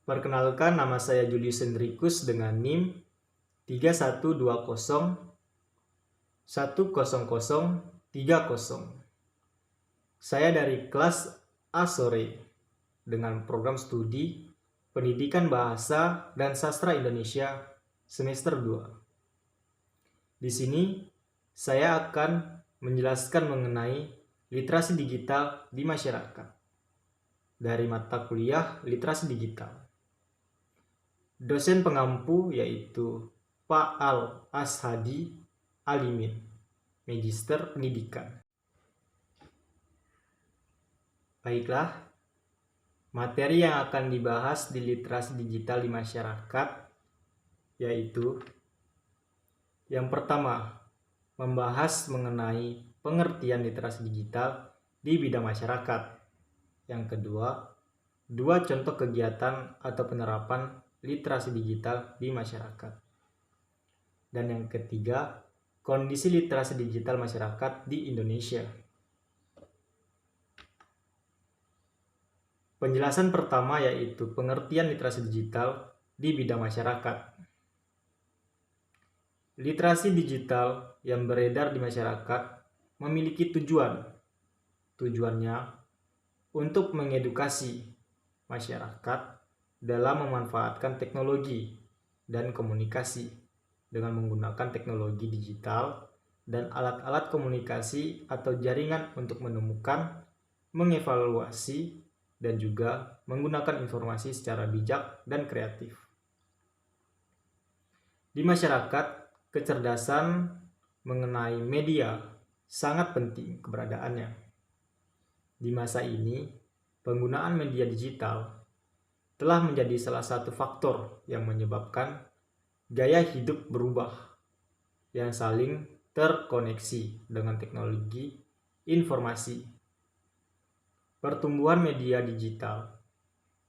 Perkenalkan, nama saya Julius Hendrikus dengan NIM 312010010030. Saya dari kelas A sore dengan program studi Pendidikan Bahasa dan Sastra Indonesia semester 2. Di sini saya akan menjelaskan mengenai literasi digital di masyarakat dari mata kuliah literasi digital. Dosen pengampu yaitu Pak Al Ashadi Alimin, Magister Pendidikan. Baiklah, materi yang akan dibahas di literasi digital di masyarakat yaitu yang pertama, membahas mengenai pengertian literasi digital di bidang masyarakat. Yang kedua, dua contoh kegiatan atau penerapan literasi digital di masyarakat. Dan yang ketiga, kondisi literasi digital masyarakat di Indonesia. Penjelasan pertama yaitu pengertian literasi digital di bidang masyarakat. Literasi digital yang beredar di masyarakat memiliki tujuan. Tujuannya untuk mengedukasi masyarakat dalam memanfaatkan teknologi dan komunikasi dengan menggunakan teknologi digital dan alat-alat komunikasi atau jaringan untuk menemukan, mengevaluasi, dan juga menggunakan informasi secara bijak dan kreatif. Di masyarakat, kecerdasan mengenai media sangat penting keberadaannya. Di masa ini, penggunaan media digital telah menjadi salah satu faktor yang menyebabkan gaya hidup berubah yang saling terkoneksi dengan teknologi informasi. Pertumbuhan media digital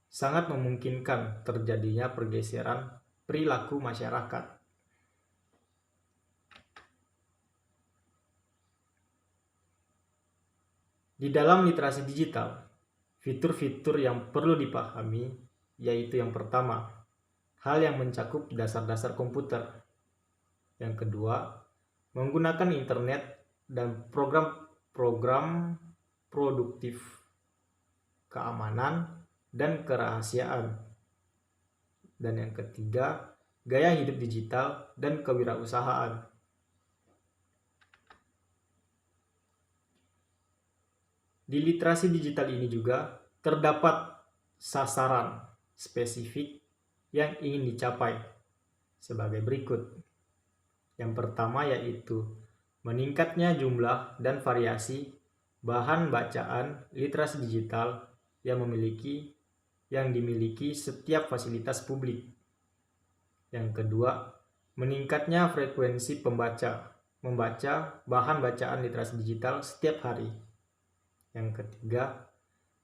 sangat memungkinkan terjadinya pergeseran perilaku masyarakat. Di dalam literasi digital, fitur-fitur yang perlu dipahami yaitu yang pertama, hal yang mencakup dasar-dasar komputer. Yang kedua, menggunakan internet dan program-program produktif, keamanan, dan kerahasiaan. Dan yang ketiga, gaya hidup digital dan kewirausahaan. Di literasi digital ini juga terdapat sasaran spesifik yang ingin dicapai sebagai berikut. Yang pertama yaitu meningkatnya jumlah dan variasi bahan bacaan literasi digital yang dimiliki setiap fasilitas publik. Yang kedua, meningkatnya frekuensi membaca bahan bacaan literasi digital setiap hari. Yang ketiga,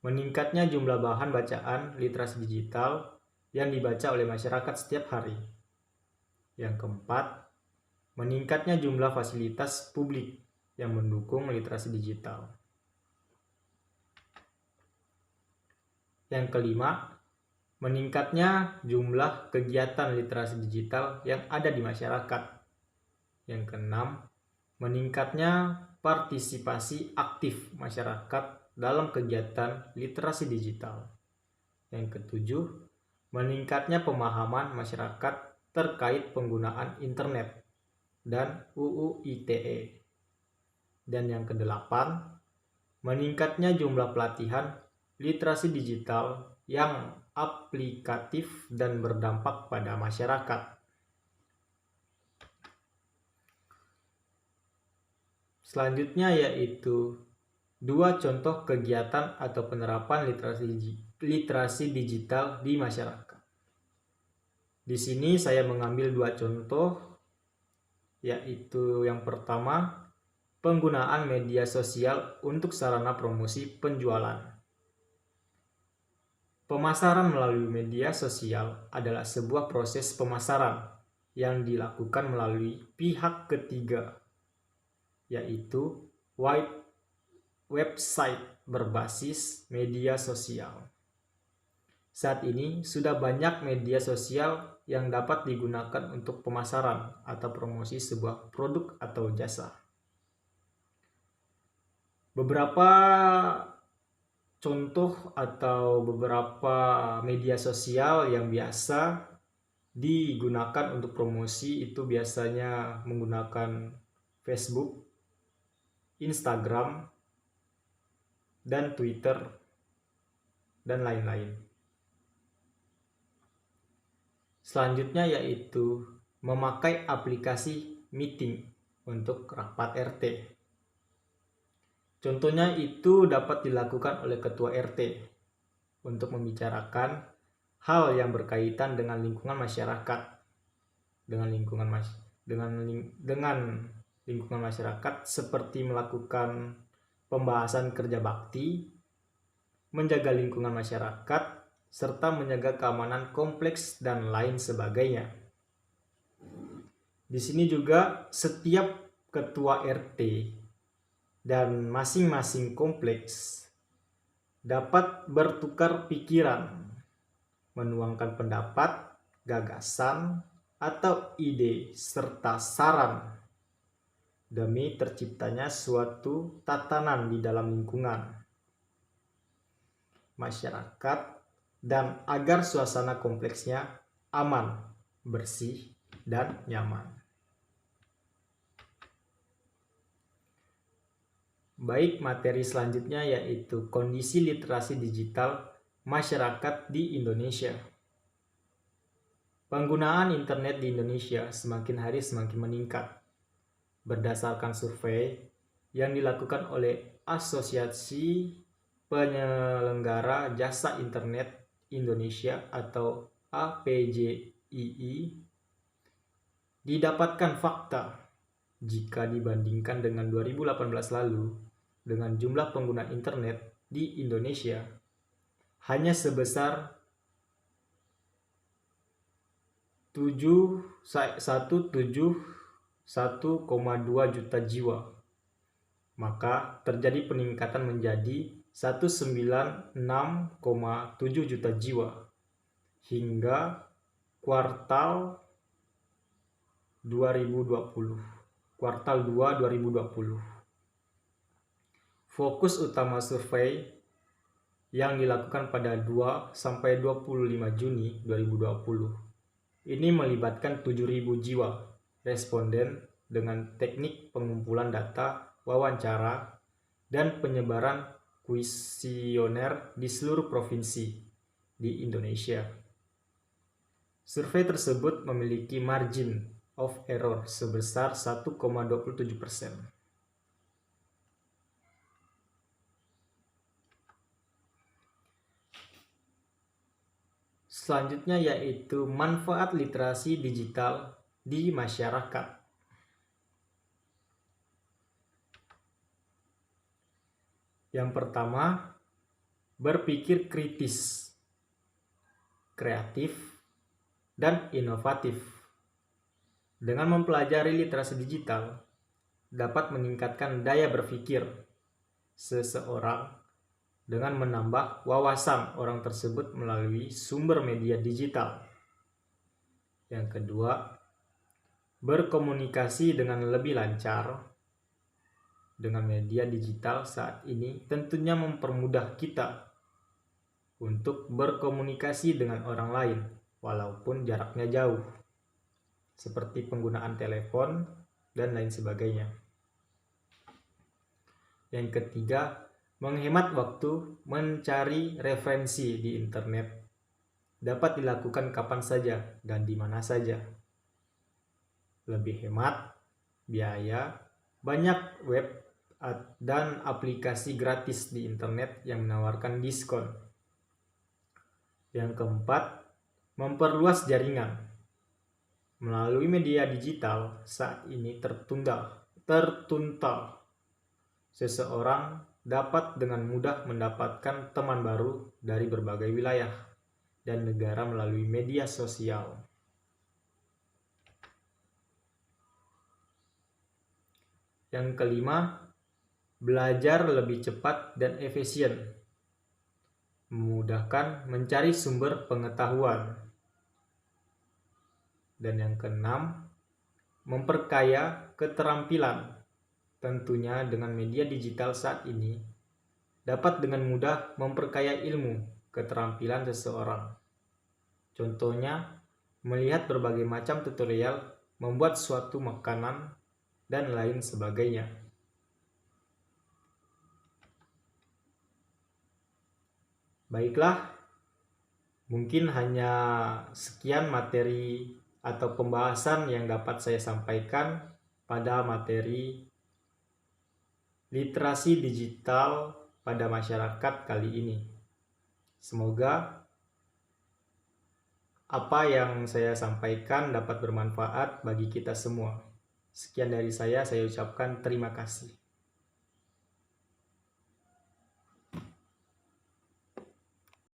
meningkatnya jumlah bahan bacaan literasi digital yang dibaca oleh masyarakat setiap hari. Yang keempat, meningkatnya jumlah fasilitas publik yang mendukung literasi digital. Yang kelima, meningkatnya jumlah kegiatan literasi digital yang ada di masyarakat. Yang keenam, meningkatnya partisipasi aktif masyarakat dalam kegiatan literasi digital. Yang ketujuh, meningkatnya pemahaman masyarakat terkait penggunaan internet dan UU ITE. Dan yang kedelapan, meningkatnya jumlah pelatihan literasi digital yang aplikatif dan berdampak pada masyarakat. Selanjutnya yaitu dua contoh kegiatan atau penerapan literasi digital di masyarakat. Di sini saya mengambil dua contoh, yaitu yang pertama, penggunaan media sosial untuk sarana promosi penjualan. Pemasaran melalui media sosial adalah sebuah proses pemasaran yang dilakukan melalui pihak ketiga, yaitu website berbasis media sosial. Saat ini sudah banyak media sosial yang dapat digunakan untuk pemasaran atau promosi sebuah produk atau jasa. Beberapa contoh atau beberapa media sosial yang biasa digunakan untuk promosi itu biasanya menggunakan Facebook, Instagram, dan Twitter, dan lain-lain. Selanjutnya yaitu memakai aplikasi meeting untuk rapat RT. Contohnya itu dapat dilakukan oleh ketua RT untuk membicarakan hal yang berkaitan dengan lingkungan masyarakat, dengan lingkungan masyarakat seperti melakukan pembahasan kerja bakti, menjaga lingkungan masyarakat, serta menjaga keamanan kompleks dan lain sebagainya. Di sini juga setiap ketua RT dan masing-masing kompleks dapat bertukar pikiran, menuangkan pendapat, gagasan, atau ide serta saran demi terciptanya suatu tatanan di dalam lingkungan masyarakat dan agar suasana kompleksnya aman, bersih, dan nyaman. Baik, materi selanjutnya yaitu kondisi literasi digital masyarakat di Indonesia. Penggunaan internet di Indonesia semakin hari semakin meningkat. Berdasarkan survei yang dilakukan oleh Asosiasi Penyelenggara Jasa Internet Indonesia atau APJII, didapatkan fakta jika dibandingkan dengan 2018 lalu, dengan jumlah pengguna internet di Indonesia hanya sebesar 1,2 juta jiwa, maka terjadi peningkatan menjadi 196,7 juta jiwa hingga kuartal 2 2020. Fokus utama survei yang dilakukan pada 2 sampai 25 Juni 2020 ini melibatkan 7.000 jiwa responden dengan teknik pengumpulan data, wawancara, dan penyebaran kuesioner di seluruh provinsi di Indonesia. Survei tersebut memiliki margin of error sebesar 1,27%. Selanjutnya yaitu manfaat literasi digital di masyarakat. Yang pertama, berpikir kritis, kreatif, dan inovatif. Dengan mempelajari literasi digital, dapat meningkatkan daya berpikir seseorang dengan menambah wawasan orang tersebut melalui sumber media digital. Yang kedua, berkomunikasi dengan lebih lancar. Dengan media digital saat ini tentunya mempermudah kita untuk berkomunikasi dengan orang lain walaupun jaraknya jauh, seperti penggunaan telepon dan lain sebagainya. Yang ketiga, menghemat waktu mencari referensi di internet dapat dilakukan kapan saja dan di mana saja. Lebih hemat biaya, banyak web dan aplikasi gratis di internet yang menawarkan diskon. Yang keempat, memperluas jaringan. Melalui media digital saat ini tertuntal. Seseorang dapat dengan mudah mendapatkan teman baru dari berbagai wilayah dan negara melalui media sosial. Yang kelima, belajar lebih cepat dan efisien. memudahkan mencari sumber pengetahuan. Dan yang keenam, memperkaya keterampilan. Tentunya dengan media digital saat ini dapat dengan mudah memperkaya ilmu keterampilan seseorang. Contohnya, melihat berbagai macam tutorial membuat suatu makanan dan lain sebagainya. Baiklah, mungkin hanya sekian materi atau pembahasan yang dapat saya sampaikan pada materi literasi digital pada masyarakat kali ini. Semoga apa yang saya sampaikan dapat bermanfaat bagi kita semua. Sekian dari saya ucapkan terima kasih.